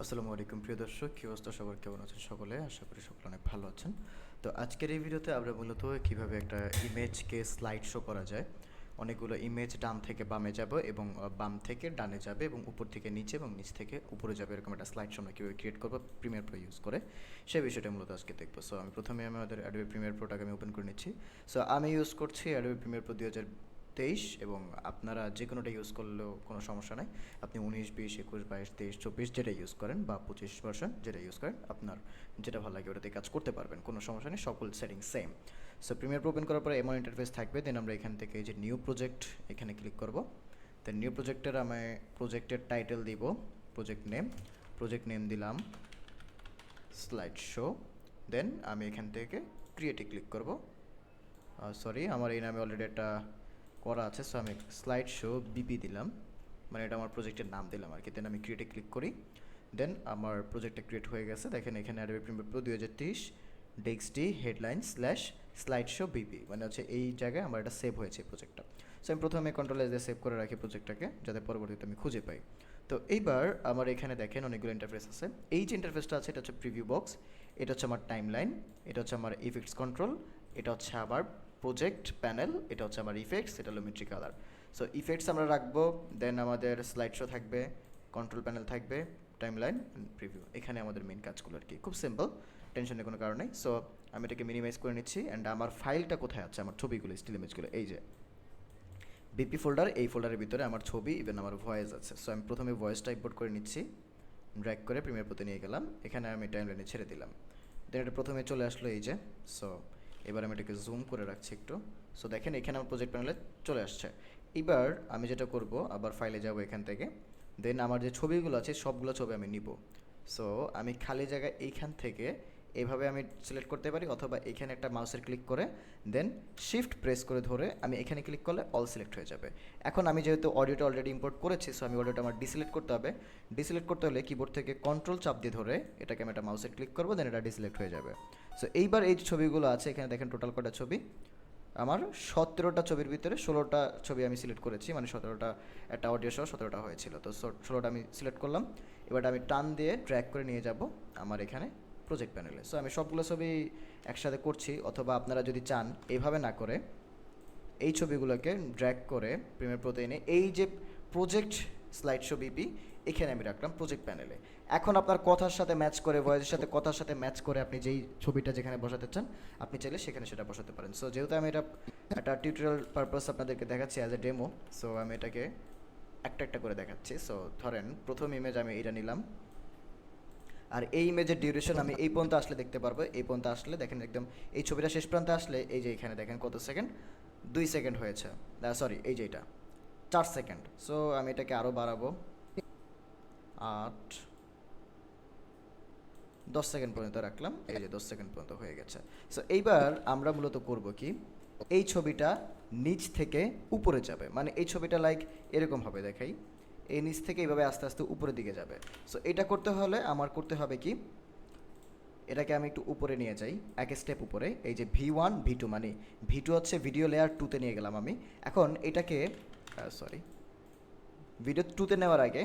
আসসালামু আলাইকুম প্রিয় দর্শক, কী অবস্থা সবার, কেমন আছেন সকলে? আশা করি সকলে অনেক ভালো আছেন। তো আজকের এই ভিডিওতে আমরা মূলত কীভাবে একটা ইমেজকে স্লাইড শো করা যায়। অনেকগুলো ইমেজ ডান থেকে বামে যাবে এবং বাম থেকে ডানে যাবে এবং উপর থেকে নিচে এবং নিচ থেকে উপরে যাবে, এরকম একটা স্লাইড শো আমরা কীভাবে ক্রিয়েট করবো প্রিমিয়ার প্রো ইউজ করে, সেই বিষয়টা মূলত আজকে দেখবো। সো আমি প্রথমে আমাদের অ্যাডোবি প্রিমিয়ার প্রোটাকে আমি ওপেন করে নিচ্ছি। সো আমি ইউজ করছি অ্যাডোবি প্রিমিয়ার প্রো 2023 এবং আপনারা যে কোনোটা ইউজ করলেও কোনো সমস্যা নাই। আপনি 19, 20, 21, 22, 23, 24 যেটা ইউজ করেন বা 25 ভার্সন যেটা ইউজ করেন, আপনার যেটা ভালো লাগে ওটাতে কাজ করতে পারবেন, কোনো সমস্যা নেই, সকল setting same. So Premiere Pro open করার পরে এমন ইন্টারফেস থাকবে। দেন আমরা এখান থেকে এই যে নিউ প্রজেক্ট এখানে ক্লিক করব। দেন নিউ প্রজেক্টের আমি প্রজেক্টের টাইটেল দিব প্রজেক্ট নেম দিলাম স্লাইড শো। দেন আমি এখান থেকে ক্রিয়েটে ক্লিক করব। সরি, আমার এই নামে অলরেডি একটা করা আছে, সো আমি স্লাইড শো বিপি দিলাম, মানে এটা আমার প্রজেক্টের নাম দিলাম আর কি। দেন আমি ক্রিয়েটে ক্লিক করি। দেন আমার প্রজেক্টটা ক্রিয়েট হয়ে গেছে। দেখেন এখানে অ্যাডোবি প্রিমিয়ার প্রো 2023 ডেক্সডি হেডলাইন স্ল্যাশ স্লাইড শো বিপি, মানে হচ্ছে এই জায়গায় আমার এটা সেভ হয়েছে প্রজেক্টটা। সো আমি প্রথমে কন্ট্রোল এস দিয়ে সেভ করে রাখি প্রজেক্টটাকে, যাতে পরবর্তীতে আমি খুঁজে পাই। তো এইবার আমার এখানে দেখেন অনেকগুলো ইন্টারফেস আছে। এই যে ইন্টারফেসটা আছে এটা হচ্ছে প্রিভিউ বক্স, এটা হচ্ছে আমার টাইমলাইন, এটা হচ্ছে আমার ইফেক্টস কন্ট্রোল, এটা হচ্ছে আমার প্রজেক্ট প্যানেল, এটা হচ্ছে আমার ইফেক্টস, এটা হলো মিট্রি কালার। সো ইফেক্টস আমরা রাখবো। দেন আমাদের স্লাইড শো থাকবে, কন্ট্রোল প্যানেল থাকবে, টাইমলাইন, প্রিভিউ, এখানে আমাদের মেন কাজগুলো আর কি। খুব সিম্পল, টেনশনের কোনো কারণ নেই। সো আমি এটাকে মিনিমাইজ করে নিচ্ছি। অ্যান্ড আমার ফাইলটা কোথায় আছে, আমার ছবিগুলো, স্টিল ইমেজগুলো, এই যে বিপি ফোল্ডার, এই ফোল্ডারের ভিতরে আমার ছবি ইভেন আমার ভয়েস আছে। সো আমি প্রথমে ভয়েসটা ইম্পোর্ট করে নিচ্ছি, ড্র্যাগ করে প্রিমিয়ার প্রোতে নিয়ে গেলাম, এখানে আমি টাইমলাইনে ছেড়ে দিলাম। দেন এটা প্রথমে চলে আসলো এই যে। সো এবার আমি এটাকে জুম করে রাখছি একটু। সো দেখেন এখানে আমার প্রজেক্ট প্যানেলে চলে আসছে। এবার আমি যেটা করব, আবার ফাইলে যাব এখান থেকে। দেন আমার যে ছবিগুলো আছে সবগুলো ছবি আমি নিব। সো আমি খালি জায়গায় এইখান থেকে এভাবে আমি সিলেক্ট করতে পারি, অথবা এখানে একটা মাউসের ক্লিক করে দেন শিফট প্রেস করে ধরে আমি এখানে ক্লিক করলে অল সিলেক্ট হয়ে যাবে। এখন আমি যেহেতু অডিওটা অলরেডি ইম্পোর্ট করেছি, সো আমি অডিওটা আমার ডিসিলেক্ট করতে হবে। ডিসিলেক্ট করতে হলে কিবোর্ড থেকে কন্ট্রোল চাপ দিয়ে ধরে এটাকে আমি একটা মাউসের ক্লিক করবো, দেন এটা ডিসিলেক্ট হয়ে যাবে। সো এইবার এই যে ছবিগুলো আছে এখানে দেখেন টোটাল কটা ছবি, আমার 17টা ছবির ভিতরে 16টা ছবি আমি সিলেক্ট করেছি, মানে 17টা একটা অডিও সহ 17টা হয়েছিল। তো 16টা আমি সিলেক্ট করলাম। এবার আমি টান দিয়ে ট্র্যাক করে নিয়ে যাব আমার এখানে প্রজেক্ট প্যানেলে। সো আমি সবগুলো ছবি একসাথে করছি, অথবা আপনারা যদি চান এইভাবে না করে এই ছবিগুলোকে ড্র্যাগ করে প্রিমিয়ার প্রোতে এনে এই যে প্রজেক্ট স্লাইড শো বিপি এখানে আমি রাখলাম প্রজেক্ট প্যানেলে। এখন আপনার কথার সাথে ম্যাচ করে, ভয়েসের সাথে কথার সাথে ম্যাচ করে আপনি যেই ছবিটা যেখানে বসাতে চান আপনি চাইলে সেখানে সেটা বসাতে পারেন। সো যেহেতু আমি এটা একটা টিউটোরিয়াল পারপাস আপনাদেরকে দেখাচ্ছি অ্যাজ এ ডেমো, সো আমি এটাকে একটা একটা করে দেখাচ্ছি। সো ধরেন প্রথম ইমেজ আমি এটা নিলাম, আর এই ইমেজের ডিউরেশন আমি এই পর্যন্ত আসলে দেখতে পারবো। এই পর্যন্ত আসলে দেখেন একদম এই ছবিটা শেষ প্রান্তে আসলে এই যে এখানে দেখেন কত সেকেন্ড, 2 সেকেন্ড হয়েছে, সরি এই যে এটা 4 সেকেন্ড। সো আমি এটাকে আরও বাড়াবো, 8, 10 সেকেন্ড পর্যন্ত রাখলাম, এই যে 10 সেকেন্ড পর্যন্ত হয়ে গেছে। সো এইবার আমরা মূলত করব কি, এই ছবিটা নিচ থেকে উপরে যাবে, মানে এই ছবিটা লাইক এরকম হবে, দেখাই, এই নিচ থেকে এইভাবে আস্তে আস্তে উপরের দিকে যাবে। সো এটা করতে হলে আমার করতে হবে কি, এটাকে আমি একটু উপরে নিয়ে যাই, এক স্টেপ উপরে, এই যে V1 V2, মানে V2 হচ্ছে ভিডিও লেয়ার 2তে নিয়ে গেলাম আমি। এখন এটাকে সরি, ভিডিও 2তে নেওয়ার আগে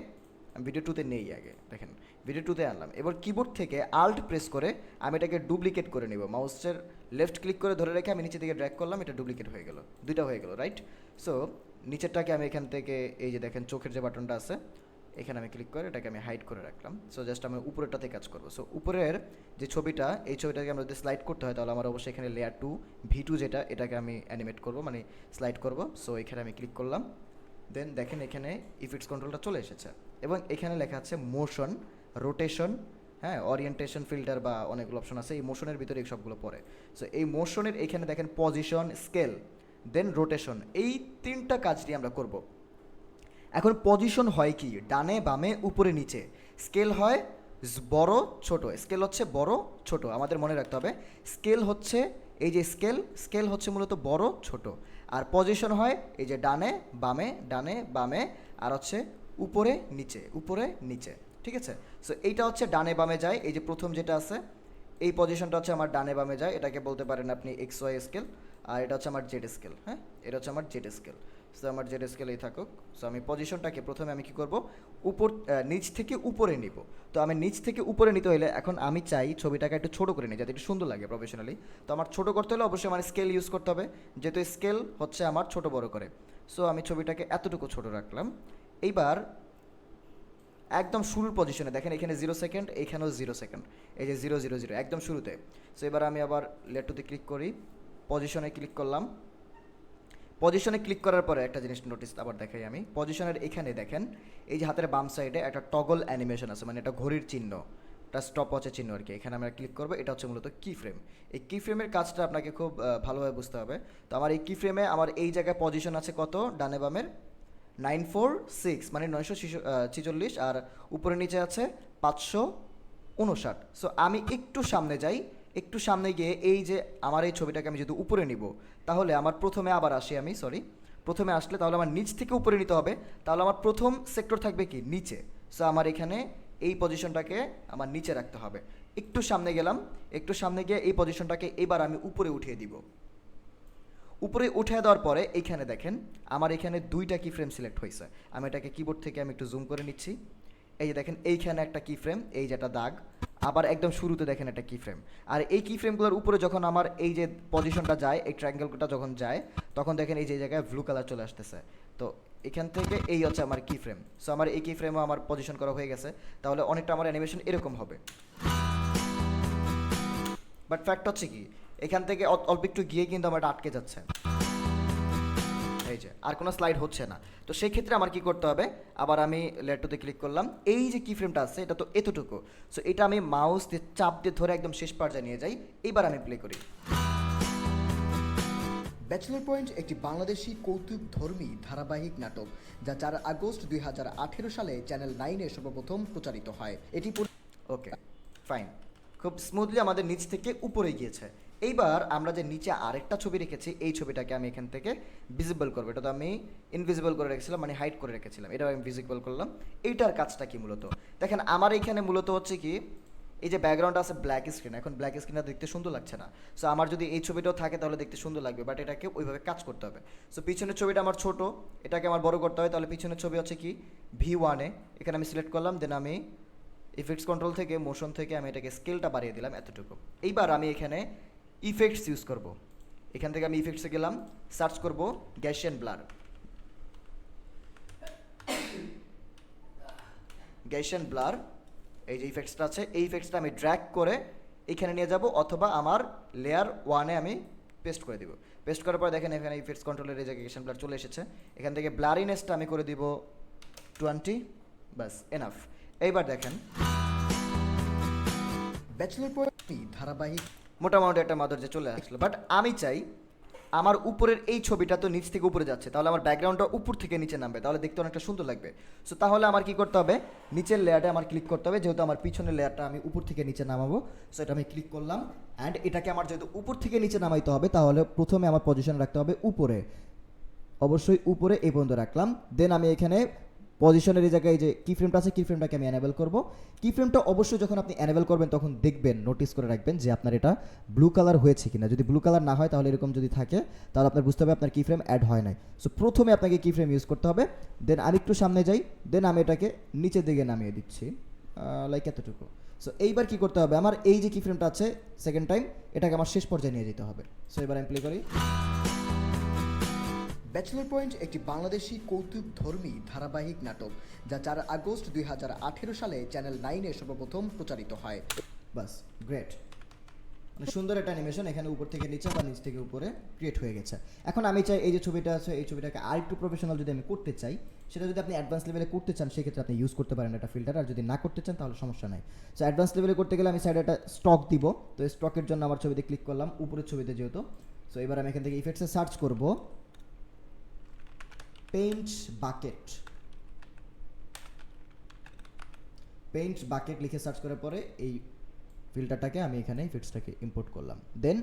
আমি ভিডিও 2তে নেই, আগে দেখেন ভিডিও 2তে আনলাম। এবার কিবোর্ড থেকে আল্ট প্রেস করে আমি এটাকে ডুপ্লিকেট করে নেব, মাউসের লেফট ক্লিক করে ধরে রেখে আমি নিচে দিকে ড্র্যাগ করলাম, এটা ডুপ্লিকেট হয়ে গেল, দুইটা হয়ে গেল, রাইট। সো নিচেরটাকে আমি এখান থেকে এই যে দেখেন চোখের যে বাটনটা আছে এখানে আমি ক্লিক করে এটাকে আমি হাইড করে রাখলাম। সো জাস্ট আমি উপরেরটাতে কাজ করবো। সো উপরের যে ছবিটা, এই ছবিটাকে আমরা যদি স্লাইড করতে হয় তাহলে আমার অবশ্যই এখানে লেয়ার 2 V2 যেটা, এটাকে আমি অ্যানিমেট করবো, মানে স্লাইড করবো। সো এখানে আমি ক্লিক করলাম। দেন দেখেন এখানে ইফেক্টস কন্ট্রোলটা চলে এসেছে এবং এখানে লেখা আছে মোশন, রোটেশন, হ্যাঁ, ওরিয়েন্টেশন, ফিল্টার বা অনেকগুলো অপশন আছে, এই মোশনের ভিতরে এই সবগুলো পড়ে। সো এই মোশনের এখানে দেখেন পজিশন, স্কেল, দেন রোটেশন, এই 3টা কাজ দিয়ে আমরা করব। এখন পজিশন হয় কি, ডানে বামে উপরে নিচে। স্কেল হয় বড় ছোট, স্কেল হচ্ছে বড় ছোট, আমাদের মনে রাখতে হবে। স্কেল হচ্ছে এই যে স্কেল হচ্ছে মূলত বড় ছোট। আর পজিশন হয় এই যে ডানে বামে, আর হচ্ছে উপরে নিচে, উপরে নিচে, ঠিক আছে। সো এইটা হচ্ছে ডানে বামে যায়, এই যে প্রথম যেটা আছে এই পজিশনটা হচ্ছে আমার ডানে বামে যায়, এটাকে বলতে পারেন আপনি XY স্কেল। আর এটা হচ্ছে আমার জেড স্কেল, হ্যাঁ, এটা হচ্ছে আমার জেড স্কেল। সো আমার জেড স্কেলেই থাকুক। সো আমি পজিশনটাকে প্রথমে আমি কি করব, নিচ থেকে উপরে নিব। তো আমি নিচ থেকে উপরে নিতে হলে এখন আমি চাই ছবিটাকে একটু ছোটো করে নিই যাতে একটু সুন্দর লাগে প্রফেশনালি। তো আমার ছোটো করতে হলে অবশ্যই আমার স্কেল ইউজ করতে হবে, যেহেতু স্কেল হচ্ছে আমার ছোটো বড় করে। সো আমি ছবিটাকে এতটুকু ছোটো রাখলাম। এইবার একদম শুরুর পজিশনে দেখেন এখানে 0 সেকেন্ড, এইখানেও 0 সেকেন্ড, এই যে 0 0 0 একদম শুরুতে। সো এবার আমি আবার লেটুতে ক্লিক করি, পজিশনে ক্লিক করলাম। পজিশনে ক্লিক করার পরে একটা জিনিস নোটিস আবার দেখাই আমি, পজিশনের এখানে দেখেন এই যে হাতের বাম সাইডে একটা টগল অ্যানিমেশন আছে, মানে একটা ঘড়ির চিহ্ন, একটা স্টপ ওয়াচের চিহ্ন আর কি। এখানে আমরা ক্লিক করবো, এটা হচ্ছে মূলত কি ফ্রেম। এই কি ফ্রেমের কাজটা আপনাকে খুব ভালোভাবে বুঝতে হবে। তো আমার এই কি ফ্রেমে আমার এই জায়গায় পজিশন আছে কত, ডানে বামের 946 মানে 946, আর উপরে নিচে আছে 559। সো আমি একটু সামনে যাই, একটু সামনে গিয়ে এই যে আমার এই ছবিটাকে আমি যদি উপরে নিব, তাহলে আমার প্রথমে আবার আসি আমি, প্রথমে আসলে তাহলে আমার নিচ থেকে উপরে নিতে হবে, তাহলে আমার প্রথম সেক্টর থাকবে কি নিচে। সো আমার এখানে এই পজিশনটাকে আমার নিচে রাখতে হবে। একটু সামনে গেলাম, একটু সামনে গিয়ে এই পজিশনটাকে এবার আমি উপরে উঠিয়ে দিব। উপরে উঠে দেওয়ার পরে এইখানে দেখেন আমার এখানে 2টা কি ফ্রেম সিলেক্ট হয়েছে। আমি এটাকে কিবোর্ড থেকে আমি একটু জুম করে নিচ্ছি। এই যে দেখেন এইখানে একটা কি ফ্রেম, এই যেটা দাগ, আবার একদম শুরুতে দেখেন একটা কি ফ্রেম। আর এই কি ফ্রেমগুলোর উপরে যখন আমার এই যে পজিশনটা যায়, এই ট্রায়াঙ্গেলটা যখন যায়, তখন দেখেন এই যে জায়গায় ব্লু কালার চলে আসতেছে। তো এখান থেকে এই হচ্ছে আমার কি ফ্রেম। সো আমার এই কি ফ্রেমও আমার পজিশন করা হয়ে গেছে, তাহলে অনেকটা আমার অ্যানিমেশন এরকম হবে। বাট ফ্যাক্ট হচ্ছে কি, এখান থেকে অল্প একটু গিয়ে কিন্তু আমার এটা আটকে যাচ্ছে, এই যে আর কোনো স্লাইড হচ্ছে না। তো সেই ক্ষেত্রে আমার কি করতে হবে, আবার আমি লেটুতে ক্লিক করলাম, এই যে কি ফ্রেমটা আছে এটা তো এতটুকু। সো এটা আমি মাউস দিয়ে চাপ দিয়ে ধরে একদম শেষ পর্যায়ে নিয়ে যাই। এইবার আমি প্লে করি। ব্যাচেলর পয়েন্ট একটি বাংলাদেশি কৌতুকধর্মী ধারাবাহিক নাটক, যা 4 আগস্ট 2018 সালে চ্যানেল 9-এ সর্বপ্রথম প্রচারিত হয়। এটি ওকে ফাইন, খুব স্মুথলি আমাদের নিচ থেকে উপরে গিয়েছে। এইবার আমরা যে নিচে আরেকটা ছবি রেখেছি, এই ছবিটাকে আমি এখান থেকে ভিজিবল করবো। এটা তো আমি ইনভিজিবল করে রেখেছিলাম, মানে হাইড করে রেখেছিলাম, এটা আমি ভিজিবল করলাম। এইটার কাজটা কি মূলত দেখেন, আমার এইখানে মূলত হচ্ছে কি, এই যে ব্যাকগ্রাউন্ড আছে ব্ল্যাক স্ক্রিন, এখন ব্ল্যাক স্ক্রিনটা দেখতে সুন্দর লাগছে না। সো আমার যদি এই ছবিটাও থাকে তাহলে দেখতে সুন্দর লাগবে, বাট এটাকে ওইভাবে কাজ করতে হবে। সো পিছনের ছবিটা আমার ছোট, এটাকে আমার বড় করতে হয়। তাহলে পিছনের ছবি হচ্ছে কি V1-এ, এখানে আমি সিলেক্ট করলাম, দেন আমি ইফেক্টস কন্ট্রোল থেকে মোশন থেকে আমি এটাকে স্কেলটা বাড়িয়ে দিলাম এতটুকু। এইবার আমি এখানে ইফেক্টস ইউজ করব। এখান থেকে আমি ইফেক্টসে গেলাম, সার্চ করব গ্যাসিয়ান ব্লার। গ্যাসিয়ান ব্লার, এই যে ইফেক্টসটা আছে, এই ইফেক্টসটা আমি ড্র্যাগ করে এখানে নিয়ে যাব, অথবা আমার লেয়ার 1-এ আমি পেস্ট করে দিব। পেস্ট করার পর দেখেন এখানে ইফেক্টস কন্ট্রোলের এই যে গ্যাসিয়ান ব্লার চলে এসেছে। এখান থেকে ব্লারিনেসটা আমি করে দিব 20, বাস এনাফ। এইবার দেখেন ব্যাচেলর পয়েন্ট ধারাবাহিক মোটামুটি একটা মাধুর্য চলে আসলো। বাট আমি চাই আমার উপরের এই ছবিটা তো নিচ থেকে উপরে যাচ্ছে, তাহলে আমার ব্যাকগ্রাউন্ডটা উপর থেকে নিচে নামবে, তাহলে দেখতে অনেকটা সুন্দর লাগবে। সো তাহলে আমার কি করতে হবে, নিচের লেয়ারটা আমার ক্লিক করতে হবে, যেহেতু আমার পিছনের লেয়ারটা আমি উপর থেকে নিচে নামাবো। সো এটা আমি ক্লিক করলাম, অ্যান্ড এটাকে আমার যেহেতু উপর থেকে নিচে নামাইতে হবে, তাহলে প্রথমে আমার পজিশন রাখতে হবে উপরে, অবশ্যই উপরে এই পর্যন্ত রাখলাম। দেন আমি এখানে পজিশনের এই জায়গায় যে কি ফ্রেমটা আছে, কি ফ্রেমটাকে আমি অ্যানেবল করব। কি ফ্রেমটা অবশ্যই যখন আপনি অ্যানেবল করবেন তখন দেখবেন, নোটিস করে রাখবেন যে আপনার এটা ব্লু কালার হয়েছে কিনা। যদি ব্লু কালার না হয় তাহলে এরকম যদি থাকে তাহলে আপনার বুঝতে হবে আপনার কি ফ্রেম অ্যাড হয় নাই। সো প্রথমে আপনাকে কি ফ্রেম ইউজ করতে হবে, দেন আরেকটু সামনে যাই, দেন আমি এটাকে নিচের দিকে নামিয়ে দিচ্ছি লাইক এতটুকু। সো এইবার কি করতে হবে, আমার এই যে কি ফ্রেমটা আছে সেকেন্ড টাইম, এটাকে আমার শেষ পর্যায়ে নিয়ে যেতে হবে। সো এবার আমি প্লে করি। ব্যাচেলর পয়েন্ট একটি বাংলাদেশি কৌতুকধর্মী ধারাবাহিক নাটক, যা 4 আগস্ট 2018 সালে চ্যানেল 9-এ সর্বপ্রথম প্রচারিত হয়। বাস গ্রেট, মানে সুন্দর একটা অ্যানিমেশন এখানে উপর থেকে নিচে বা নিচ থেকে উপরে ক্রিয়েট হয়ে গেছে। এখন আমি চাই এই যে ছবিটা আছে, এই ছবিটাকে আর একটু প্রফেশনাল যদি আমি করতে চাই, সেটা যদি আপনি অ্যাডভান্স লেভেলে করতে চান সেক্ষেত্রে আপনি ইউজ করতে পারেন একটা ফিল্টার, আর যদি না করতে চান তাহলে সমস্যা নাই। সো অ্যাডভান্স লেভেলে করতে গেলে আমি সাইডে একটা স্টক দিব। তো এই স্টকের জন্য আমার ছবিতে ক্লিক করলাম, উপরের ছবিতে যেহেতু। সো এবার আমি এখান থেকে ইফেক্টসে সার্চ করব পেইন্ট বাকেট। পেইন্ট বাকেট লিখে সার্চ করার পরে এই ফিল্টারটাকে আমি এখানে ইফেক্টসটাকে ইম্পোর্ট করলাম। দেন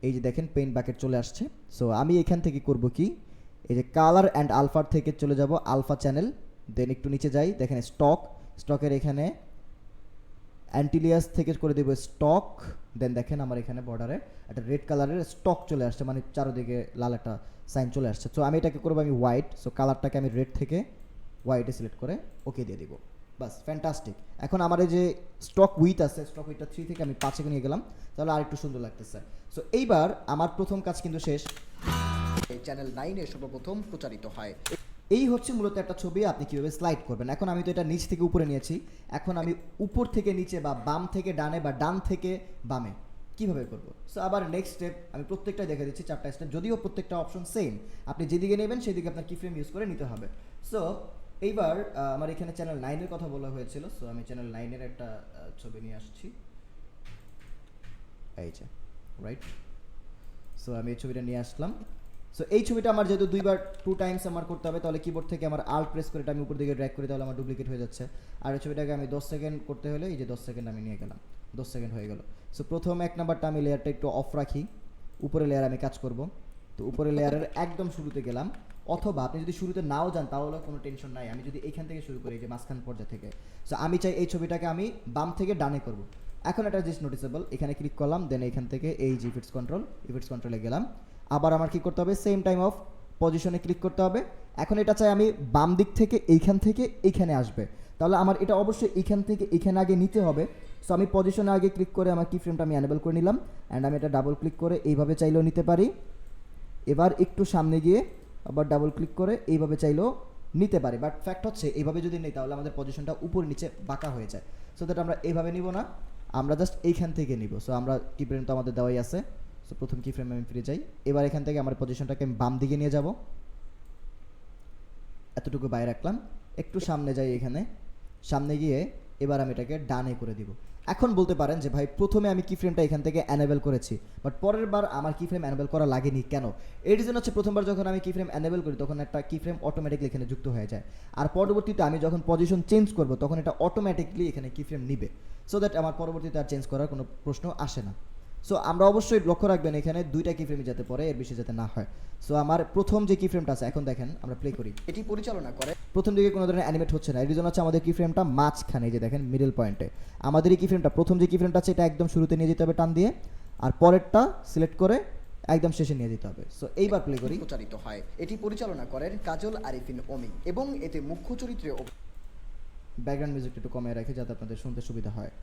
এই যে দেখেন পেইন্ট বাকেট চলে আসছে। সো আমি এখান থেকে করব কি, এই যে কালার অ্যান্ড আলফার থেকে চলে যাব আলফা চ্যানেল, দেন একটু নিচে যাই, দেখেন স্টকের এখানে অ্যান্টিলিয়াস থেকে করে দেবো স্টক, দেন দেখেন আমার এখানে বর্ডারে একটা রেড কালারের স্টক চলে আসছে, মানে চারোদিকে লাল একটা সাইন চলে আসছে। সো আমি এটাকে করবো আমি হোয়াইট, সো কালারটাকে আমি রেড থেকে হোয়াইটে সিলেক্ট করে ওকে দিয়ে দিব। বাস ফ্যান্টাস্টিক। এখন আমার এই যে স্টক উইথ আছে, স্টক উইথটা 3 থেকে আমি 5-এ নিয়ে গেলাম, তাহলে আর একটু সুন্দর লাগতেছে। সো এইবার আমার প্রথম কাজ কিন্তু শেষ। এই চ্যানেল 9-এ সর্বপ্রথম প্রচারিত হয়। এই হচ্ছে মূলত একটা ছবি আপনি কীভাবে স্লাইড করবেন। এখন আমি তো এটা নিচ থেকে উপরে নিয়েছি, এখন আমি উপর থেকে নিচে বা বাম থেকে ডানে বা ডান থেকে বামে কীভাবে করব। সো আবার নেক্সট স্টেপ আমি প্রত্যেকটা দেখে দিচ্ছি, 4টা স্টেপ, যদিও প্রত্যেকটা অপশন সেম, আপনি যেদিকে নেবেন সেদিকে আপনার কি ফ্রেম ইউজ করে নিতে হবে। সো এইবার আমার এখানে চ্যানেল 9-এর কথা বলা হয়েছিল, সো আমি চ্যানেল 9-এর একটা ছবি নিয়ে আসছি, এই যে রাইট। সো আমি এই ছবিটা নিয়ে আসলাম। সো এই ছবিটা আমার যেহেতু 2 টাইমস আমার করতে হবে, তাহলে কিবোর্ড থেকে আমার আল্ট প্রেস করে এটা আমি উপর দিকে ড্র্যাগ করি, তাহলে আমার ডুপ্লিকেট হয়ে যাচ্ছে। আর এই ছবিটাকে আমি 10 সেকেন্ড করতে হলে এই যে 10 সেকেন্ড আমি নিয়ে গেলাম, 10 সেকেন্ড হয়ে গেল। সো প্রথম 1 নাম্বারটা আমি লেয়ারটা একটু অফ রাখি, উপরে লেয়ার আমি কাজ করব। তো উপরে লেয়ারের একদম শুরুতে গেলাম, অথবা আপনি যদি শুরুতে নাও যান তাহলে কোনো টেনশন নাই, আমি যদি এইখান থেকে শুরু করি, এই যে মাঝখান পর্যায় থেকে। সো আমি চাই এই ছবিটাকে আমি বাম থেকে ডানে করব। এখন এটা জাস্ট নোটিসেবল, এখানে ক্লিক করলাম, দেন এখান থেকে এই যে ইফেক্টস কন্ট্রোলে গেলাম। আবার আমার কি করতে হবে, সেম টাইম অফ পজিশনে ক্লিক করতে হবে। এখন এটা চাই আমি বাম দিক থেকে এইখানে আসবে, তাহলে আমার এটা অবশ্যই এইখান থেকে এইখানে আগে নিতে হবে। সো আমি পজিশনে আগে ক্লিক করে আমার কি ফ্রেমটা আমি অ্যানেবল করে নিলাম, অ্যান্ড আমি এটা ডাবল ক্লিক করে এইভাবে চাইলেও নিতে পারি। এবার একটু সামনে গিয়ে আবার ডাবল ক্লিক করে এইভাবে চাইলেও নিতে পারি, বাট ফ্যাক্ট হচ্ছে এইভাবে যদি নেই তাহলে আমাদের পজিশনটা উপর নিচে বাঁকা হয়ে যায়। সো দ্যাট আমরা এইভাবে নিব না, আমরা জাস্ট এইখান থেকে নিব। সো আমরা কি ফ্রেম তো আমাদের দেওয়াই আছে। সো প্রথম কি ফ্রেমে আমি ফিরে যাই, এবার এখান থেকে আমার পজিশনটাকে আমি বাম দিকে নিয়ে যাব, এতটুকু বাইরে রাখলাম। একটু সামনে যাই, এখানে সামনে গিয়ে এবার আমি এটাকে ডানে করে দিব। এখন বলতে পারেন যে ভাই প্রথমে আমি কি ফ্রেমটা এখান থেকে অ্যানেবল করেছি, বাট পরের বার আমার কি ফ্রেম অ্যানেবল করা লাগেনি কেন? এর রিজন হচ্ছে প্রথমবার যখন আমি কি ফ্রেম অ্যানেবল করি তখন একটা কি ফ্রেম অটোমেটিকলি এখানে যুক্ত হয়ে যায়, আর পরবর্তীতে আমি যখন পজিশন চেঞ্জ করব তখন এটা অটোমেটিকলি এখানে কি ফ্রেম নিবে, সো দ্যাট আমার পরবর্তীতে আর চেঞ্জ করার কোনো প্রশ্ন আসে না। সো আমরা অবশ্যই লক্ষ্য রাখবেন এখানে 2টা কি ফ্রেমই যাতে পড়ে, এর বেশি যাতে না হয়। সো আমার প্রথম যে কি ফ্রেমটা আছে, এখন দেখেন আমরা প্লে করি, এটি পরিচালনা করে প্রথম দিকে কোনো ধরনের অ্যানিমেট হচ্ছে না। এর রিজন হচ্ছে আমাদের কি ফ্রেমটা মাঝখানে, যে দেখেন মিডল পয়েন্টে আমাদের এই কি ফ্রেমটা, প্রথম যে কি ফ্রেমটা আছে এটা একদম শুরুতে নিয়ে যেতে হবে টান দিয়ে, আর পরেরটা সিলেক্ট করে একদম শেষে নিয়ে যেতে হবে। সো এইবার প্লে করি, প্রচারিত হয়। এটি পরিচালনা করেন কাজল আরিফিন অমি এবং এতে মুখ্য চরিত্রে ব্যাকগ্রাউন্ড মিউজিকটা একটু কমিয়ে রাখি যাতে আপনাদের শুনতে সুবিধা হয়।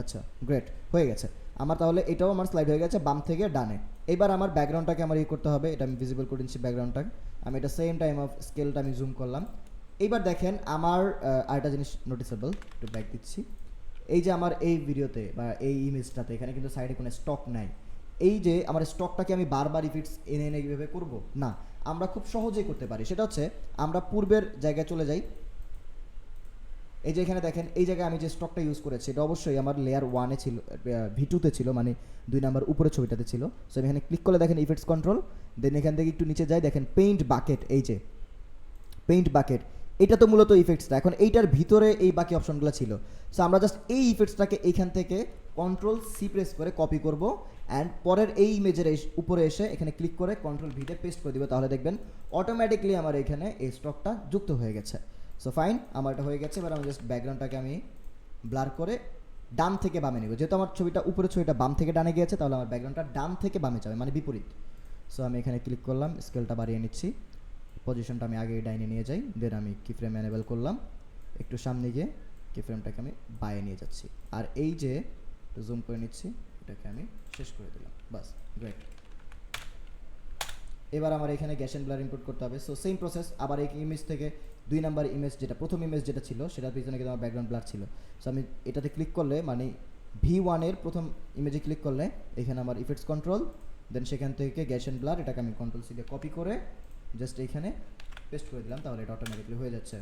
আচ্ছা গ্রেট, হয়ে গেছে আমার। তাহলে এটাও আমার স্লাইড হয়ে গেছে বাম থেকে ডানে। এবার আমার ব্যাকগ্রাউন্ডটাকে আমার করতে হবে, এটা আমি ভিজিবল করে দিচ্ছি ব্যাকগ্রাউন্ডটা। আমি এটা সেম টাইম অফ স্কেলটা আমি জুম করলাম। এইবার দেখেন আমার আরেকটা জিনিস নোটিসেবল, একটু ব্যাক দিচ্ছি। এই যে আমার এই ভিডিওতে বা এই ইমেজটাতে এখানে কিন্তু সাইডে কোনো স্টক নাই। এই যে আমার স্টকটাকে আমি বারবার ইফিক্টস এনে এনে কীভাবে করবো না, আমরা খুব সহজেই করতে পারি। সেটা হচ্ছে আমরা পূর্বের জায়গায় চলে যাই, এই যে এখানে দেখেন এই জায়গায় আমি যে স্টকটা ইউজ করেছি এটা অবশ্যই আমার লেয়ার 1-এ ছিল, V2-তে ছিল, মানে 2 নাম্বার উপরে ছবিটাতে ছিল। সো আমি এখানে ক্লিক করলে দেখেন ইফেক্টস কন্ট্রোল, দেন এখান থেকে একটু নিচে যাই, দেখেন পেইন্ট বাকেট, এই যে পেইন্ট বাকেট, এটা তো মূলত ইফেক্টসটা। এখন এইটার ভিতরে এই বাকি অপশনগুলো ছিল। সো আমরা জাস্ট এই ইফেক্টসটাকে এইখান থেকে Ctrl+C প্রেস করে কপি করব, অ্যান্ড পরের এই ইমেজের উপরে এসে এখানে ক্লিক করে Ctrl+V তে পেস্ট করে দিব, তাহলে দেখবেন অটোমেটিকলি আমার এখানে এই স্টকটা যুক্ত হয়ে গেছে। সো ফাইন, আমার এটা হয়ে গেছে। এবার আমি জাস্ট ব্যাকগ্রাউন্ডটাকে আমি ব্লার করে ডান থেকে বামে নেব, যেহেতু আমার ছবিটা উপরে ছবিটা বাম থেকে ডানে গিয়েছে, তাহলে আমার ব্যাকগ্রাউন্ডটা ডান থেকে বামে যাবে, মানে বিপরীত। সো আমি এখানে ক্লিক করলাম, স্কেলটা বাড়িয়ে নিচ্ছি, পজিশনটা আমি আগে ডাইনে নিয়ে যাই, দেন আমি কি ফ্রেম অ্যানেবল করলাম, একটু সামনে গিয়ে কি ফ্রেমটাকে আমি বাইরে নিয়ে যাচ্ছি, আর এই যে জুম করে নিচ্ছি, এটাকে আমি শেষ করে দিলাম। বাস গ্রেট। এবার আমার এখানে গ্যাসেন ব্লার ইনপুট করতে হবে। সো সেম প্রসেস, আবার এই ইমেজ থেকে 2 নাম্বার ইমেজ যেটা প্রথম ইমেজ যেটা ছিল সেটার পিছনে কিন্তু আমার ব্যাকগ্রাউন্ড ব্লার ছিল। সো আমি এটাতে ক্লিক করলে, মানে V1-এর প্রথম ইমেজে ক্লিক করলে এখানে আমার ইফেক্টস কন্ট্রোল, দেন সেখান থেকে গ্যাসেন ব্লার, এটাকে আমি Ctrl+C দিয়ে কপি করে জাস্ট এইখানে পেস্ট করে দিলাম, তাহলে এটা অটোমেটিকলি হয়ে যাচ্ছে।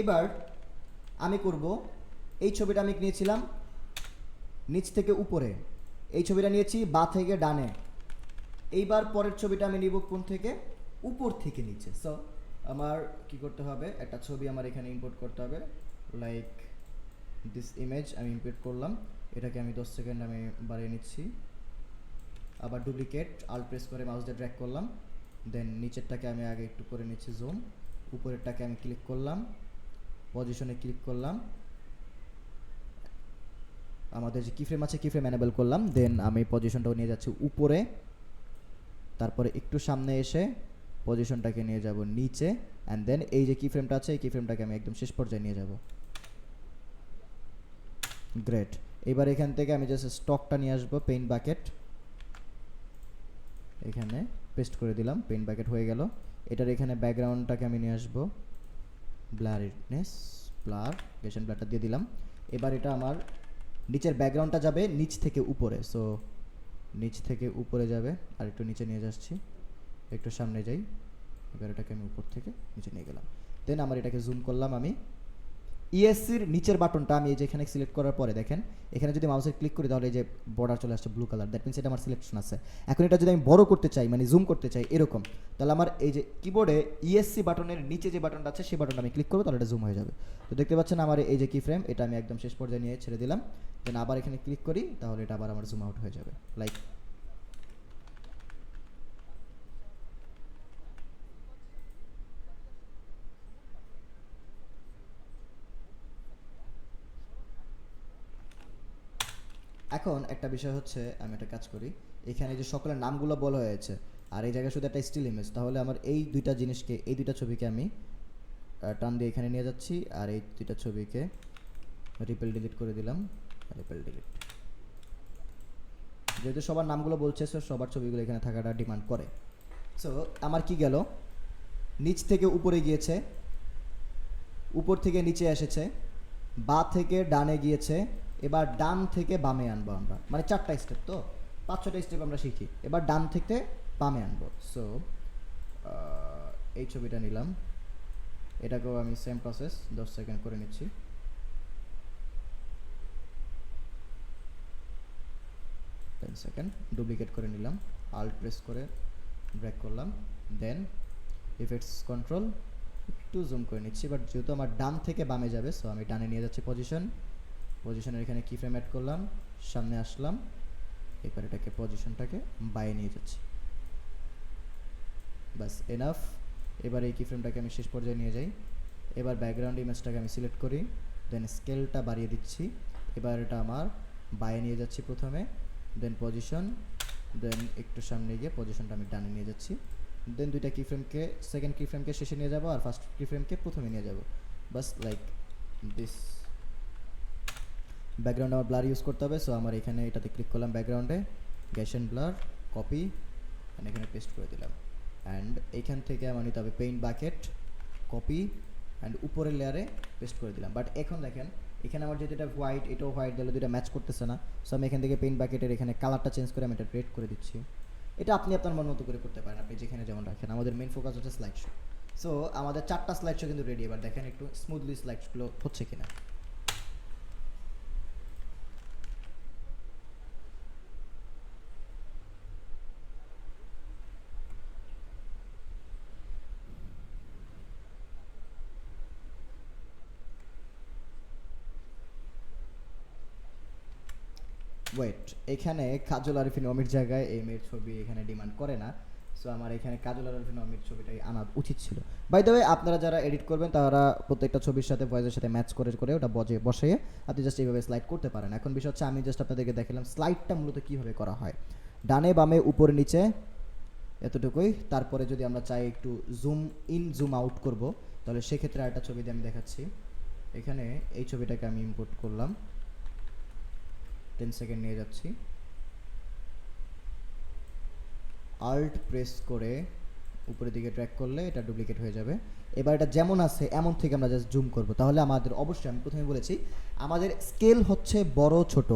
এবার আমি করব, এই ছবিটা আমি নিয়েছিলাম নিচ থেকে উপরে, এই ছবিটা নিয়েছি বা থেকে ডানে। এইবার পরের ছবিটা আমি নিব কোন থেকে, উপর থেকে নিচে। সো আমার কি করতে হবে, একটা ছবি আমার এখানে ইম্পোর্ট করতে হবে, লাইক দিস ইমেজ আমি ইম্পোর্ট করলাম, এটাকে আমি 10 সেকেন্ড আমি বাড়িয়ে নিচ্ছি। আবার ডুপ্লিকেট আল্ট প্রেস করে মাউস দিয়ে ড্র্যাগ করলাম, দেন নিচেরটাকে আমি আগে একটু করে নিচ্ছি জুম, উপরেরটাকে আমি ক্লিক করলাম, পজিশনে ক্লিক করলাম, আমাদের যে কিফ্রেম আছে কিফ্রেম এনেবল করলাম, দেন আমি পজিশনটাও নিয়ে যাচ্ছি উপরে, তারপরে একটু সামনে এসে পজিশনটাকে নিয়ে যাব নিচে, অ্যান্ড দেন এই যে কিফ্রেমটা আছে এই কিফ্রেমটাকে আমি একদম শেষ পর্যায়ে নিয়ে যাব। গ্রেট। এবার এখান থেকে আমি জাস্ট স্টকটা নিয়ে আসবো, পেইন্ট বাকেট, এখানে পেস্ট করে দিলাম, পেইন্ট বাকেট হয়ে গেল। এটার এখানে ব্যাকগ্রাউন্ডটাকে আমি নিয়ে আসবো, ব্লারিনেস, ব্লার, গেশন ব্লারটা দিয়ে দিলাম। এবার এটা আমার নিচের ব্যাকগ্রাউন্ডটা যাবে নিচ থেকে উপরে, সো নিচ থেকে উপরে যাবে, আর একটু নিচে নিয়ে যাচ্ছি, একটু সামনে যাই, এবার এটাকে আমি উপর থেকে নিচে নিয়ে গেলাম। দেন আমার এটাকে জুম করলাম, আমি ইএসসির নিচের বাটনটা আমি এই যে এখানে সিলেক্ট করার পরে দেখেন এখানে যদি মাউসের ক্লিক করি তাহলে এই যে বর্ডার চলে আসছে ব্লু কালার, দ্যাট মিনস এটা আমার সিলেকশন আছে। এখন এটা যদি আমি বড় করতে চাই মানে জুম করতে চাই এরকম, তাহলে আমার এই যে কিবোর্ডে ইএসসি বাটনের নিচে যে বাটনটা আছে সেই বাটনটা আমি ক্লিক করবো, তাহলে এটা জুম হয়ে যাবে। তো দেখতে পাচ্ছেন আমার এই যে কি ফ্রেম, এটা আমি একদম শেষ পর্যায়ে নিয়ে ছেড়ে দিলাম, দেন আবার এখানে ক্লিক করি তাহলে এটা আবার আমার জুম আউট হয়ে যাবে লাইক। এখন একটা বিষয় হচ্ছে আমি একটা কাজ করি, এখানে যে সকলের নামগুলো বলা হয়েছে আর এই জায়গায় শুধু একটা স্টিল ইমেজ, তাহলে আমার এই দুইটা জিনিসকে এই দুইটা ছবিকে আমি টান দিয়ে এখানে নিয়ে যাচ্ছি, আর এই দুইটা ছবিকে রিপেল ডিলিট করে দিলাম, রিপেল ডিলিট। যেহেতু সবার নামগুলো বলছে সো সবার ছবিগুলো এখানে থাকাটা ডিমান্ড করে। সো আমার কি গেল, নিচ থেকে উপরে গিয়েছে, উপর থেকে নিচে এসেছে, বা থেকে ডানে গিয়েছে, এবার ডান থেকে বামে আনবো আমরা, মানে 4টা স্টেপ, তো 5-6টা স্টেপ আমরা শিখি, এবার ডান থেকে বামে আনবো। সো এই ছবিটা নিলাম, এটাকেও আমি সেম প্রসেস 10 সেকেন্ড করে নিচ্ছি। সেকেন্ড ডুপ্লিকেট করে নিলাম, আল্ট প্রেস করে ব্রেক করলাম, দেন ইফেক্টস কন্ট্রোল একটু জুম করে নিচ্ছি, বাট যেহেতু আমার ডান থেকে বামে যাবে সো আমি ডানে নিয়ে যাচ্ছি পজিশনের এখানে কি ফ্রেম অ্যাড করলাম, সামনে আসলাম, এবার এটাকে পজিশনটাকে বাইরে নিয়ে যাচ্ছি, বাস এনাফ। এবার এই কি ফ্রেমটাকে আমি শেষ পর্যায়ে নিয়ে যাই, এবার ব্যাকগ্রাউন্ড ইমেজটাকে আমি সিলেক্ট করি, দেন স্কেলটা বাড়িয়ে দিচ্ছি, এবার এটা আমার বাইরে নিয়ে যাচ্ছি প্রথমে, দেন পজিশন, দেন একটু সামনে গিয়ে পজিশনটা আমি ডানে নিয়ে যাচ্ছি, দেন দুইটা কি ফ্রেমকে সেকেন্ড কি ফ্রেমকে শেষে নিয়ে যাব আর ফার্স্ট কি ফ্রেমকে প্রথমে নিয়ে যাব, বাস লাইক দিস। ব্যাকগ্রাউন্ড আমার ব্লার ইউজ করতে হবে, সো আমার এখানে এটাতে ক্লিক করলাম, ব্যাকগ্রাউন্ডে গ্যাশন ব্লার, কপি, অ্যান্ড এখানে পেস্ট করে দিলাম, অ্যান্ড এইখান থেকে আমার নিতে হবে পেইন্ট বাকেট, কপি, অ্যান্ড উপরের লেয়ারে পেস্ট করে দিলাম। বাট এখন দেখেন এখানে আমার যেহেতু এটা হোয়াইট, এটাও হোয়াইট, দিলে দুটা ম্যাচ করতেছে না, সো আমি এখান থেকে পেইন্ট বাকেটের এখানে কালারটা চেঞ্জ করে আমি এটা রেড করে দিচ্ছি। এটা আপনি আপনার মন মতো করে করতে পারেন, আপনি যেখানে যেমন রাখেন। আমাদের মেইন ফোকাস হচ্ছে স্লাইড শো। সো আমাদের 4টা স্লাইড শো কিন্তু রেডি, এবার দেখেন একটু স্মুথলি স্লাইডসগুলো হচ্ছে কিনা। ওয়েট, এখানে কাজল আরিফিন অমির জায়গায় এই মেয়ের ছবি এখানে ডিমান্ড করে না, সো আমার এখানে কাজল আরিফিন অমির ছবিটাই আনা উচিত ছিল। বাই দ্য ওয়ে, আপনারা যারা এডিট করবেন তারা প্রত্যেকটা ছবির সাথে ভয়েসের সাথে ম্যাচ করে করে ওটা বসিয়ে আপনি জাস্ট এইভাবে স্লাইড করতে পারেন। এখন বিষয় হচ্ছে আমি জাস্ট আপনাদেরকে দেখালাম স্লাইডটা মূলত কীভাবে করা হয়, ডানে বামে উপরে নিচে এতটুকুই। তারপরে যদি আমরা চাই একটু জুম ইন জুম আউট করব, তাহলে সেক্ষেত্রে আরেকটা ছবি দিয়ে আমি দেখাচ্ছি। এখানে এই ছবিটাকে আমি ইম্পোর্ট করলাম, 10 সেকেন্ড নিয়ে যাচ্ছি, আল্ট প্রেস করে উপরের দিকে ট্র্যাক করলে এটা ডুপ্লিকেট হয়ে যাবে। এবার এটা যেমন আছে এমন থেকে আমরা জাস্ট জুম করব, তাহলে আমাদের অবশ্যই আমি প্রথমে বলেছি আমাদের স্কেল হচ্ছে বড় ছোট,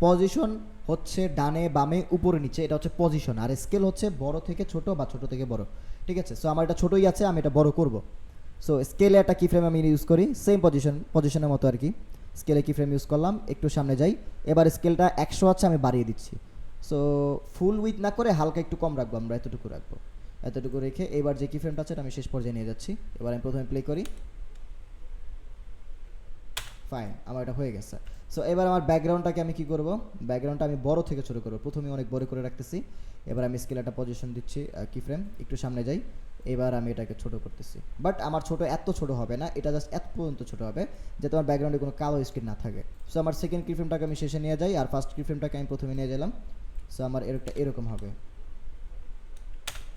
পজিশন হচ্ছে ডানে বামে উপরে নিচে, এটা হচ্ছে পজিশন, আর স্কেল হচ্ছে বড় থেকে ছোট বা ছোট থেকে বড়, ঠিক আছে? সো আমার এটা ছোটই আছে, আমি এটা বড় করব। সো স্কেলে একটা কি ফ্রেম আমি ইউজ করি, সেম পজিশনের মতো আর কি। স্কেলে কি ফ্রেম ইউজ করলাম, একটু সামনে যাই, এবার স্কেলটা 100 আছে আমি বাড়িয়ে দিচ্ছি। সো ফুল উইথ না করে হালকা একটু কম রাখবো, আমরা এতটুকু রাখবো, এতটুকু রেখে এবার যে কি ফ্রেমটা আছে আমি শেষ পর্যায়ে নিয়ে যাচ্ছি। এবার আমি প্রথমে প্লে করি, ফাইন, আমার এটা হয়ে গেছে। সো এবার আমার ব্যাকগ্রাউন্ডটাকে আমি কি করব, ব্যাকগ্রাউন্ডটা আমি বড় থেকে ছোট করব। প্রথমে অনেক বড় করে রাখতেছি, এবার আমি স্কেল একটা পজিশন দিচ্ছি, কি ফ্রেম একটু সামনে যাই, এবার আমি এটাকে ছোট করতেছি। বাট আমার ছোট এত ছোট হবে না, এটা জাস্ট এত পর্যন্ত ছোট হবে যাতে আমার ব্যাকগ্রাউন্ডে কোনো কালো স্ক্রিন না থাকে। সো আমার সেকেন্ড কি ফ্রেমটাকে আমি শেষে নিয়ে যাই, আর ফার্স্ট কি ফ্রেমটাকে আমি প্রথমে নিয়ে গেলাম। সো আমার এরকম হবে।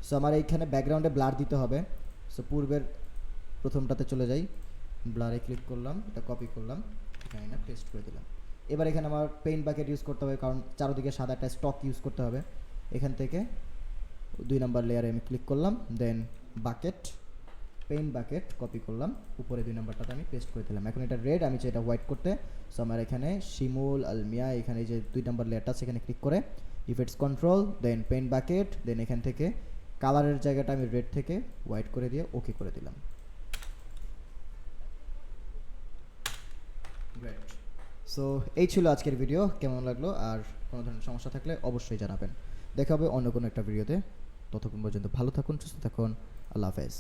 সো আমার এইখানে ব্যাকগ্রাউন্ডে ব্লার দিতে হবে। সো পূর্বের প্রথমটাতে চলে যাই, ব্লারে ক্লিক করলাম, এটা কপি করলাম, এখানে না পেস্ট করে দিলাম। এবার এখানে আমার পেইন্ট বাকেট ইউজ করতে হবে, কারণ চারদিকে সাদা একটা স্টক ইউজ করতে হবে। এখান থেকে 2 নাম্বার লেয়ারে আমি ক্লিক করলাম, দেন বাকেট, পেইন্ট বাকেট কপি করলাম, উপরে 2 নাম্বারটাতে আমি পেস্ট করে দিলাম। এখন এটা রেড, আমি চাই এটা হোয়াইট করতে। সো আমার এখানে শিমুল আলমিয়া, এখানে এই যে 2 নাম্বার লেয়ারটা সেখানে ক্লিক করে ইফেক্টস কন্ট্রোল, দেন পেইন্ট বাকেট, দেন এখান থেকে কালারের জায়গাটা আমি রেড থেকে হোয়াইট করে দিয়ে ওকে করে দিলাম। গ্রেট। সো এই ছিল আজকের ভিডিও, কেমন লাগলো আর কোনো ধরনের সমস্যা থাকলে অবশ্যই জানাবেন। দেখা হবে অন্য কোনো একটা ভিডিওতে। ততক্ষণ পর্যন্ত ভালো থাকুন, সুস্থ থাকুন, আল্লাহ হাফেজ।